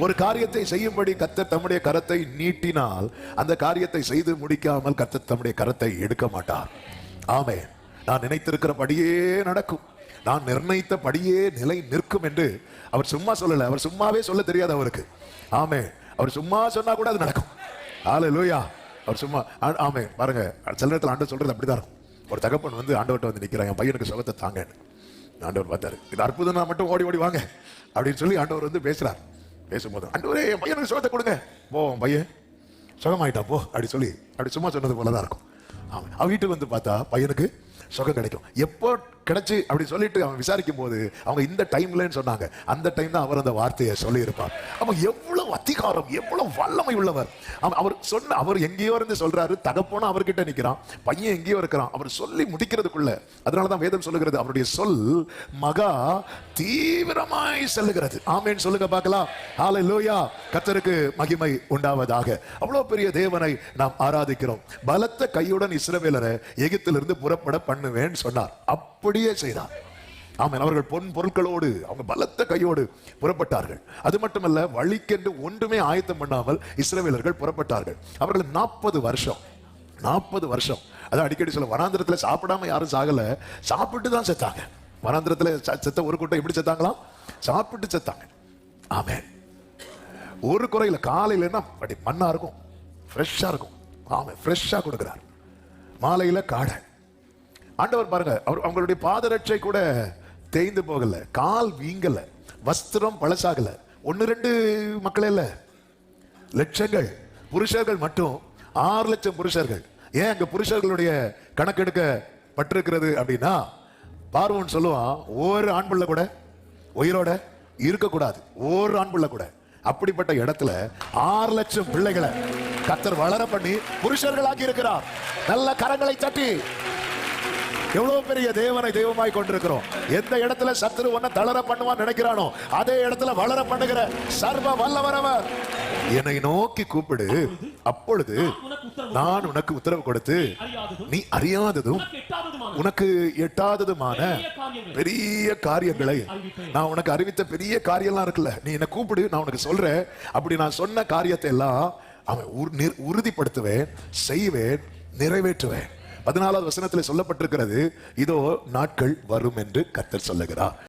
ஒரு காரியத்தை செய்யும்படி கர்த்தர் தம்முடைய கரத்தை நீட்டினால் அந்த காரியத்தை செய்து முடிக்காமல் கர்த்தர் தம்முடைய கரத்தை எடுக்க மாட்டார். ஆமென். நான் நினைத்திருக்கிறபடியே நடக்கும், நான் நிர்ணயித்தபடியே நிலை நிற்கும் என்று அவர் சும்மா சொல்லல. அவர் சும்மாவே சொல்ல தெரியாது அவருக்கு. ஆமென். அவர் சும்மா சொன்னா கூட அது நடக்கும். ஹல்லேலூயா. அவர் சும்மா ஆமென். பாருங்க, சில நேரத்தில் ஆண்டவர் சொல்றது அப்படிதான் இருக்கும். ஒரு தகப்பன் வந்து ஆண்டவர்கிட்ட வந்து நிற்கிறான், என் பையனுக்கு சுகத்தை தாங்கன்னு. ஆண்டவர் பார்த்தாரு, இது அற்புதம், நான் மட்டும் ஓடி ஓடி வாங்க அப்படின்னு சொல்லி ஆண்டவர் வந்து பேசுறார். பேசும்போது ஆண்டவரே என் பையனுக்கு சுகத்தை கொடுங்க, போ பையன் சுகமாயிட்டா போ அப்படி சொல்லி அப்படி சும்மா சொன்னது போலதான் இருக்கும். ஆமாம். அவன் வீட்டுக்கு வந்து பார்த்தா பையனுக்கு சுகம் கிடைக்கும். எப்போ கிடைச்சு அப்படி சொல்லிட்டு அவன் விசாரிக்கும் போது அவங்க இந்த டைம்லன்னு சொன்னாங்க. அந்த டைம் தான் அவர் அந்த வார்த்தையை சொல்லி இருப்பார். அவன் எவ்வளவு அதிகாரம், எவ்வளவு வல்லமை உள்ளவர். அவர் சொன்ன, அவர் எங்கேயோ இருந்து சொல்றாரு, தகப்போனா அவர்கிட்ட நிக்கிறான், பையன் எங்கேயோ இருக்கிறான். அவர் சொல்லி முடிக்கிறதுக்குள்ள, அதனாலதான் வேதம் சொல்லுகிறது அவருடைய சொல் மகா தீவிரமாய் செல்லுகிறது. ஆமென் சொல்லுங்க பார்க்கலாம். ஹல்லேலூயா. கர்த்தருக்கு மகிமை உண்டாவதாக. அவ்வளவு பெரிய தேவனை நாம் ஆராதிக்கிறோம். பலத்த கையுடன் இஸ்ரவேலரை எகிப்திலிருந்து புறப்பட பண்ணுவேன் சொன்னார். அப்படியே செய்தார். ஆமென். அவர்கள் பொன் பொருட்களோடு அவங்க பலத்த கையோடு புறப்பட்டார்கள். அது மட்டுமல்ல, வழிக்கென்று ஒன்றுமே ஆயத்தம் பண்ணாமல் இஸ்ரவேலர்கள் புறப்பட்டார்கள். அவர்கள் 40 வருஷம் அதான் அடிக்கடி சொல்ல, வனாந்திரத்தில் சாப்பிடாம யாரும் சாகல, சாப்பிட்டு தான் செத்தாங்க. வனாந்திரத்தில் செத்த ஒரு கூட்டம் எப்படி செத்தாங்களாம்? சாப்பிட்டு செத்தாங்க. ஆமென். ஒரு குறையில, காலையிலன்னா அப்படி மண்ணா இருக்கும், ஃப்ரெஷ்ஷா இருக்கும். ஆமென். ஃப்ரெஷ்ஷா கொடுக்கிறார். மாலையில காடை. ஆண்டவர் பாருங்க, அவங்களுடைய பாதரட்சை கூட தேய்ந்து போகல, கால் வீங்கல, வஸ்திரம் பழசாகல. 1-2 மக்களே இல்ல, லட்சங்கள் புருஷர்கள் மட்டும், 6 லட்சம் புருஷர்கள். ஏன் அங்க புருஷர்களுடைய கணக்கெடுக்கப்பட்டிருக்கிறது அப்படின்னா, பார்வோன் சொல்லுவான், ஒரு ஆண் பிள்ளை கூட உயிரோட இருக்கக்கூடாது, ஒரு ஆண் பிள்ளை கூட. அப்படிப்பட்ட இடத்துல 6 லட்சம் பிள்ளைகளை கர்த்தர் வளர பண்ணி புருஷர்களாக்கி இருக்கிறார். நல்ல கரங்களை தட்டி, எவ்வளவு பெரிய தேவனை தெய்வமாய் கொண்டிருக்கிறோம். எந்த இடத்துல சத்துரு ஒன்ன தளர பண்ணுவான் நினைக்கிறானோ, அதே இடத்துல வளர பண்ணுகிற சர்வ வல்லவரவர். என்னை நோக்கி கூப்பிடு, அப்பொழுது நான் உனக்கு உத்தரவு கொடுத்து நீ அறியாததும் உனக்கு எட்டாததுமான பெரிய காரியங்களை நான் உனக்கு அறிவித்த பெரிய காரியம்லாம் இருக்குல்ல, நீ என்ன கூப்பிடு, நான் உனக்கு சொல்றேன். அப்படி நான் சொன்ன காரியத்தை எல்லாம் அவன் உறுதிப்படுத்துவேன், செய்வேன், நிறைவேற்றுவேன். 14வது வசனத்தில் சொல்லப்பட்டிருக்கிறது, இதோ நாட்கள் வரும் என்று கர்த்தர் சொல்லுகிறார்.